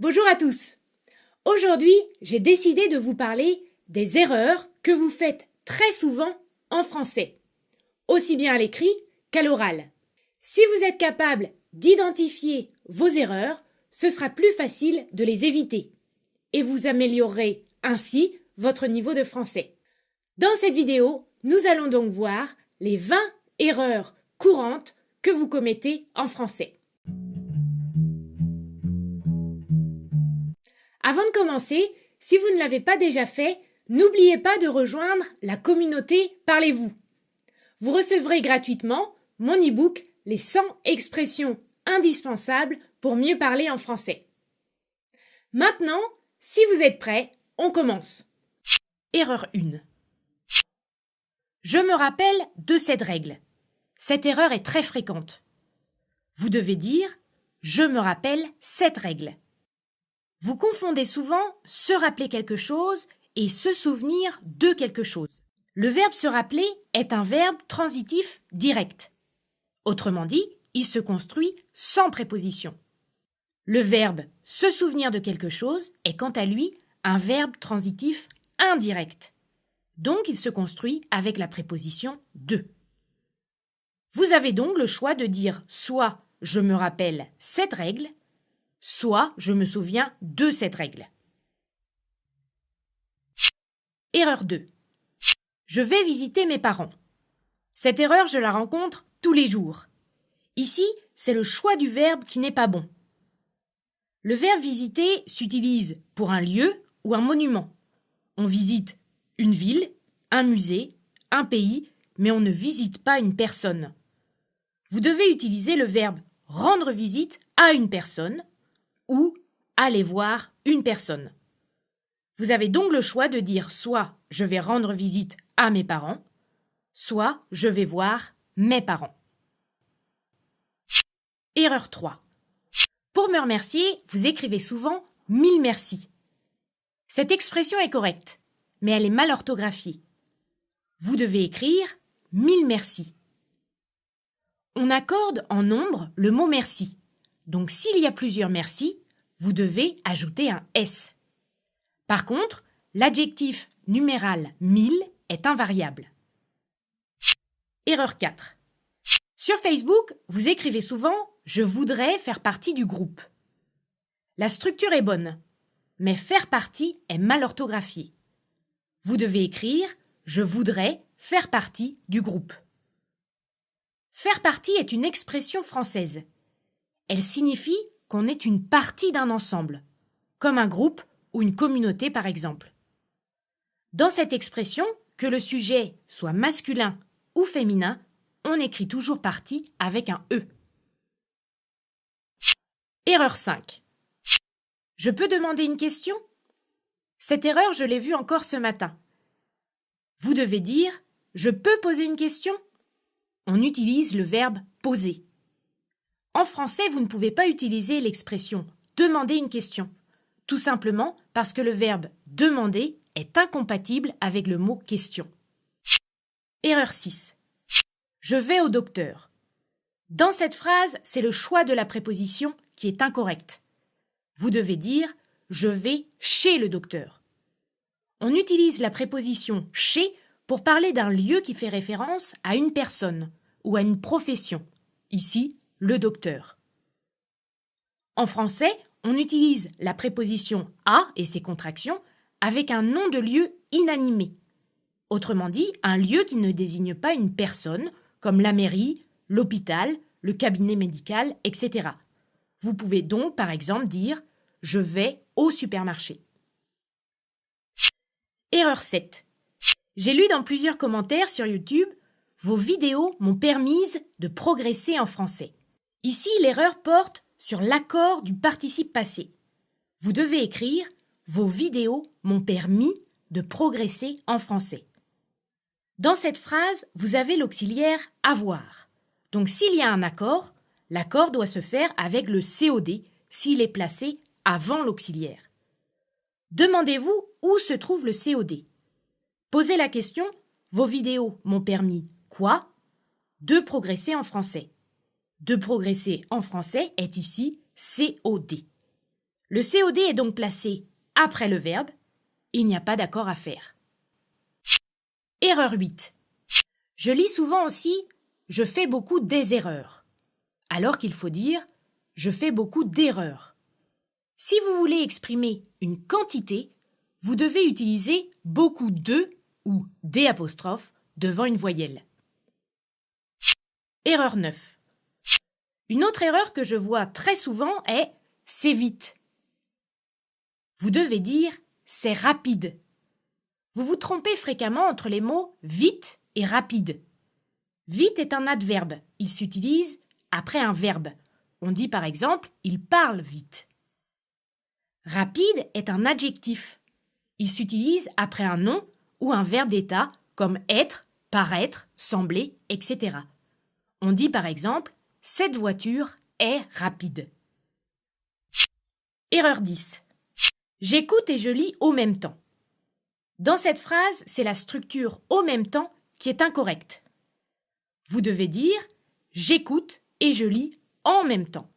Bonjour à tous. Aujourd'hui, j'ai décidé de vous parler des erreurs que vous faites très souvent en français, aussi bien à l'écrit qu'à l'oral. Si vous êtes capable d'identifier vos erreurs, ce sera plus facile de les éviter et vous améliorerez ainsi votre niveau de français. Dans cette vidéo, nous allons donc voir les 20 erreurs courantes que vous commettez en français. Avant de commencer, si vous ne l'avez pas déjà fait, n'oubliez pas de rejoindre la communauté Parlez-vous. Vous recevrez gratuitement mon e-book Les 100 expressions indispensables pour mieux parler en français. Maintenant, si vous êtes prêts, on commence. Erreur 1. Je me rappelle de cette règle. Cette erreur est très fréquente. Vous devez dire « Je me rappelle cette règle ». Vous confondez souvent se rappeler quelque chose et se souvenir de quelque chose. Le verbe se rappeler est un verbe transitif direct. Autrement dit, il se construit sans préposition. Le verbe se souvenir de quelque chose est quant à lui un verbe transitif indirect. Donc il se construit avec la préposition de. Vous avez donc le choix de dire soit je me rappelle cette règle, soit je me souviens de cette règle. Erreur 2. Je vais visiter mes parents. Cette erreur, je la rencontre tous les jours. Ici, c'est le choix du verbe qui n'est pas bon. Le verbe visiter s'utilise pour un lieu ou un monument. On visite une ville, un musée, un pays, mais on ne visite pas une personne. Vous devez utiliser le verbe rendre visite à une personne ou aller voir une personne. Vous avez donc le choix de dire soit je vais rendre visite à mes parents, soit je vais voir mes parents. Erreur 3. Pour me remercier, vous écrivez souvent « mille merci ». Cette expression est correcte, mais elle est mal orthographiée. Vous devez écrire « mille merci ». On accorde en nombre le mot « merci ». Donc s'il y a plusieurs merci, vous devez ajouter un S. Par contre, l'adjectif numéral « mille » est invariable. Erreur 4. Sur Facebook, vous écrivez souvent « je voudrais faire partie du groupe ». La structure est bonne, mais « faire partie » est mal orthographié. Vous devez écrire « je voudrais faire partie du groupe ». Faire partie est une expression française. Elle signifie qu'on est une partie d'un ensemble, comme un groupe ou une communauté par exemple. Dans cette expression, que le sujet soit masculin ou féminin, on écrit toujours partie avec un E. Erreur 5. Je peux demander une question ? Cette erreur, je l'ai vue encore ce matin. Vous devez dire « je peux poser une question ?» On utilise le verbe « poser ». En français, vous ne pouvez pas utiliser l'expression « demander une question », tout simplement parce que le verbe « demander » est incompatible avec le mot « question ». Erreur 6. Je vais au docteur. Dans cette phrase, c'est le choix de la préposition qui est incorrect. Vous devez dire « je vais chez le docteur ». On utilise la préposition « chez » pour parler d'un lieu qui fait référence à une personne ou à une profession. Ici, le docteur. En français, on utilise la préposition « à » et ses contractions avec un nom de lieu inanimé. Autrement dit, un lieu qui ne désigne pas une personne, comme la mairie, l'hôpital, le cabinet médical, etc. Vous pouvez donc, par exemple, dire « je vais au supermarché ». Erreur 7. J'ai lu dans plusieurs commentaires sur YouTube « Vos vidéos m'ont permise de progresser en français ». Ici, l'erreur porte sur l'accord du participe passé. Vous devez écrire « Vos vidéos m'ont permis de progresser en français ». Dans cette phrase, vous avez l'auxiliaire « avoir ». Donc s'il y a un accord, l'accord doit se faire avec le COD s'il est placé avant l'auxiliaire. Demandez-vous où se trouve le COD. Posez la question « Vos vidéos m'ont permis quoi ?» de progresser en français. De progresser en français est ici COD. Le COD est donc placé après le verbe. Il n'y a pas d'accord à faire. Erreur 8. Je lis souvent aussi « je fais beaucoup des erreurs », alors qu'il faut dire « je fais beaucoup d'erreurs ». Si vous voulez exprimer une quantité, vous devez utiliser beaucoup de ou des apostrophes devant une voyelle. Erreur 9. Une autre erreur que je vois très souvent est « c'est vite ». Vous devez dire « c'est rapide ». Vous vous trompez fréquemment entre les mots « vite » et « rapide ». Vite est un adverbe, il s'utilise après un verbe. On dit par exemple « il parle vite ». Rapide est un adjectif. Il s'utilise après un nom ou un verbe d'état comme être, paraître, sembler, etc. On dit par exemple « cette voiture est rapide ». Erreur 10. J'écoute et je lis au même temps. Dans cette phrase, c'est la structure « au même temps » qui est incorrecte. Vous devez dire « j'écoute et je lis en même temps ».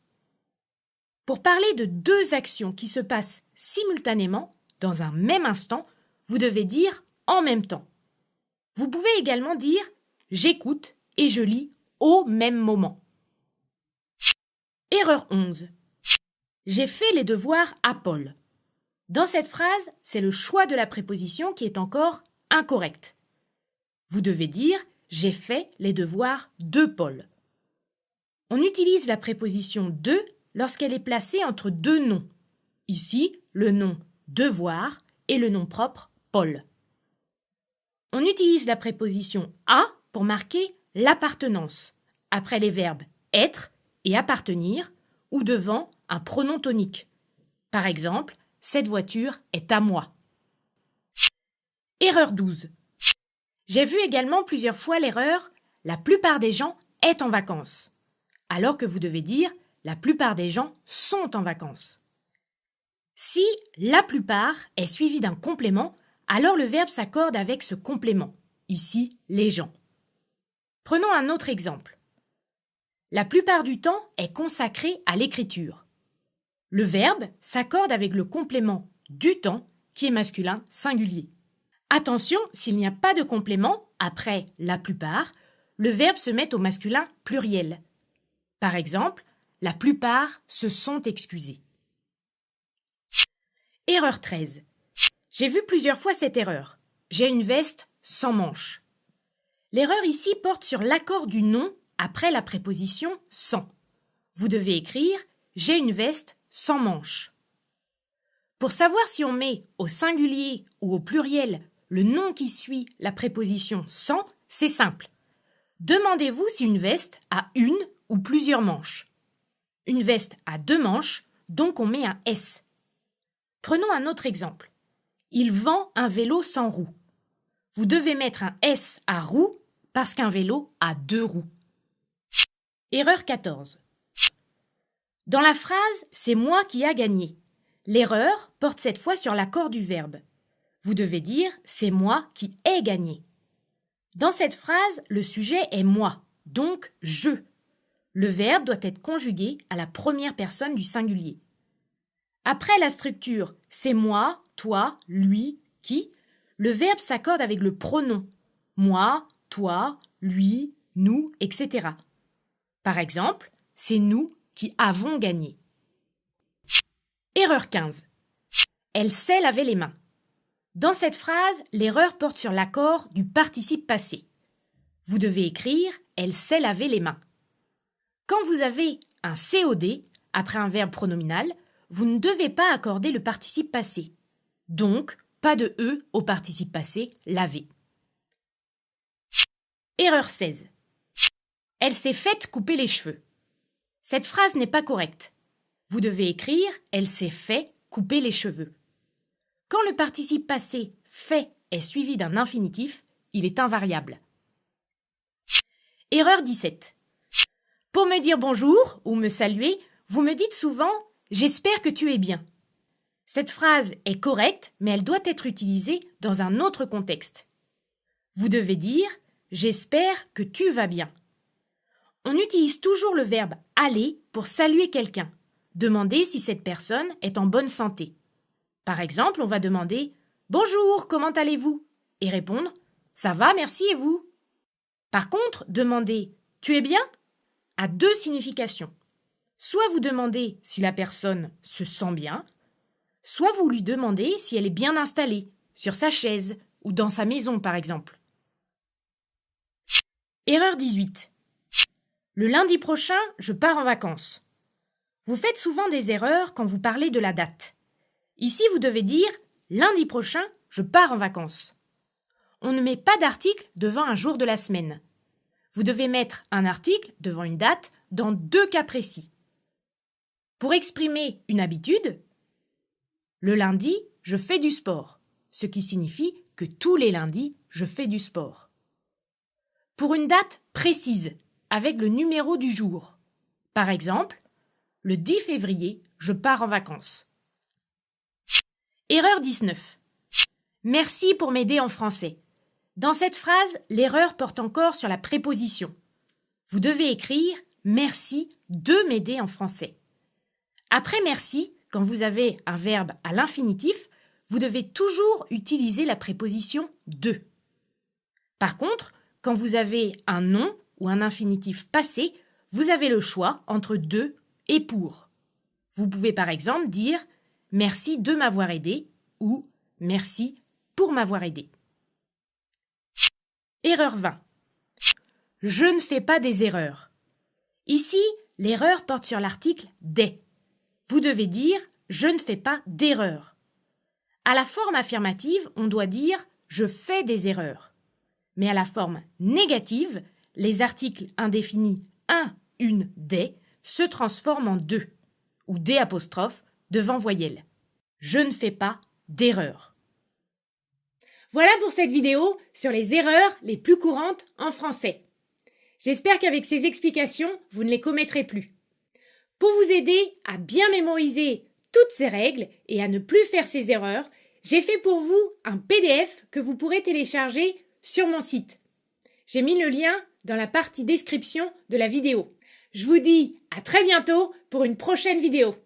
Pour parler de deux actions qui se passent simultanément, dans un même instant, vous devez dire « en même temps ». Vous pouvez également dire « j'écoute et je lis au même moment ». Erreur 11. J'ai fait les devoirs à Paul. Dans cette phrase, c'est le choix de la préposition qui est encore incorrect. Vous devez dire « j'ai fait les devoirs de Paul ». On utilise la préposition « de » lorsqu'elle est placée entre deux noms. Ici, le nom « devoir » et le nom propre « Paul ». On utilise la préposition « à » pour marquer l'appartenance, après les verbes « être » et « appartenir » ou devant un pronom tonique. Par exemple, cette voiture est à moi. Erreur 12. J'ai vu également plusieurs fois l'erreur « la plupart des gens est en vacances », alors que vous devez dire « la plupart des gens sont en vacances ». Si « la plupart » est suivi d'un complément, alors le verbe s'accorde avec ce complément, ici les gens. Prenons un autre exemple. La plupart du temps est consacré à l'écriture. Le verbe s'accorde avec le complément du temps qui est masculin singulier. Attention, s'il n'y a pas de complément après la plupart, le verbe se met au masculin pluriel. Par exemple, la plupart se sont excusés. Erreur 13. J'ai vu plusieurs fois cette erreur. J'ai une veste sans manches. L'erreur ici porte sur l'accord du nom après la préposition sans. Vous devez écrire « j'ai une veste sans manches ». Pour savoir si on met au singulier ou au pluriel le nom qui suit la préposition sans, c'est simple. Demandez-vous si une veste a une ou plusieurs manches. Une veste a 2 manches, donc on met un S. Prenons un autre exemple. Il vend un vélo sans roues. Vous devez mettre un S à roue parce qu'un vélo a 2 roues. Erreur 14. Dans la phrase « c'est moi qui a gagné », l'erreur porte cette fois sur l'accord du verbe. Vous devez dire « c'est moi qui ai gagné ». Dans cette phrase, le sujet est « moi », donc « je ». Le verbe doit être conjugué à la première personne du singulier. Après la structure « c'est moi, toi, lui, qui », le verbe s'accorde avec le pronom « moi, toi, lui, nous, etc. » Par exemple, « c'est nous qui avons gagné ». Erreur 15. Elle sait laver les mains. Dans cette phrase, l'erreur porte sur l'accord du participe passé. Vous devez écrire « elle sait laver les mains ». Quand vous avez un COD après un verbe pronominal, vous ne devez pas accorder le participe passé. Donc, pas de E au participe passé laver. Erreur 16. Elle s'est faite couper les cheveux. Cette phrase n'est pas correcte. Vous devez écrire « elle s'est fait couper les cheveux ». Quand le participe passé « fait » est suivi d'un infinitif, il est invariable. Erreur 17. Pour me dire bonjour ou me saluer, vous me dites souvent « j'espère que tu es bien ». Cette phrase est correcte, mais elle doit être utilisée dans un autre contexte. Vous devez dire « j'espère que tu vas bien ». On utilise toujours le verbe « aller » pour saluer quelqu'un. demandez si cette personne est en bonne santé. Par exemple, on va demander « Bonjour, comment allez-vous ?» et répondre « Ça va, merci, et vous ?» Par contre, demander « Tu es bien ?» a deux significations. Soit vous demandez si la personne se sent bien, soit vous lui demandez si elle est bien installée, sur sa chaise ou dans sa maison par exemple. Erreur 18. Le lundi prochain, je pars en vacances. Vous faites souvent des erreurs quand vous parlez de la date. Ici, vous devez dire « Lundi prochain, je pars en vacances ». On ne met pas d'article devant un jour de la semaine. Vous devez mettre un article devant une date dans deux cas précis. Pour exprimer une habitude, le lundi, je fais du sport, ce qui signifie que tous les lundis, je fais du sport. Pour une date précise, avec le numéro du jour. Par exemple, le 10 février, je pars en vacances. Erreur 19. Merci pour m'aider en français. Dans cette phrase, l'erreur porte encore sur la préposition. Vous devez écrire « Merci de m'aider en français ». Après « merci », quand vous avez un verbe à l'infinitif, vous devez toujours utiliser la préposition « de ». Par contre, quand vous avez un nom ou un infinitif passé, vous avez le choix entre « de » et « pour ». Vous pouvez par exemple dire « Merci de m'avoir aidé » ou « Merci pour m'avoir aidé ». Erreur 20. Je ne fais pas des erreurs. Ici, l'erreur porte sur l'article « des ». Vous devez dire « je ne fais pas d'erreurs ». À la forme affirmative, on doit dire « je fais des erreurs ». Mais à la forme négative, les articles indéfinis « un »,« une »,« des » se transforment en « deux » ou « des » apostrophes devant voyelle. Je ne fais pas d'erreurs. Voilà pour cette vidéo sur les erreurs les plus courantes en français. J'espère qu'avec ces explications, vous ne les commettrez plus. Pour vous aider à bien mémoriser toutes ces règles et à ne plus faire ces erreurs, j'ai fait pour vous un PDF que vous pourrez télécharger sur mon site. J'ai mis le lien dans la partie description de la vidéo. Je vous dis à très bientôt pour une prochaine vidéo.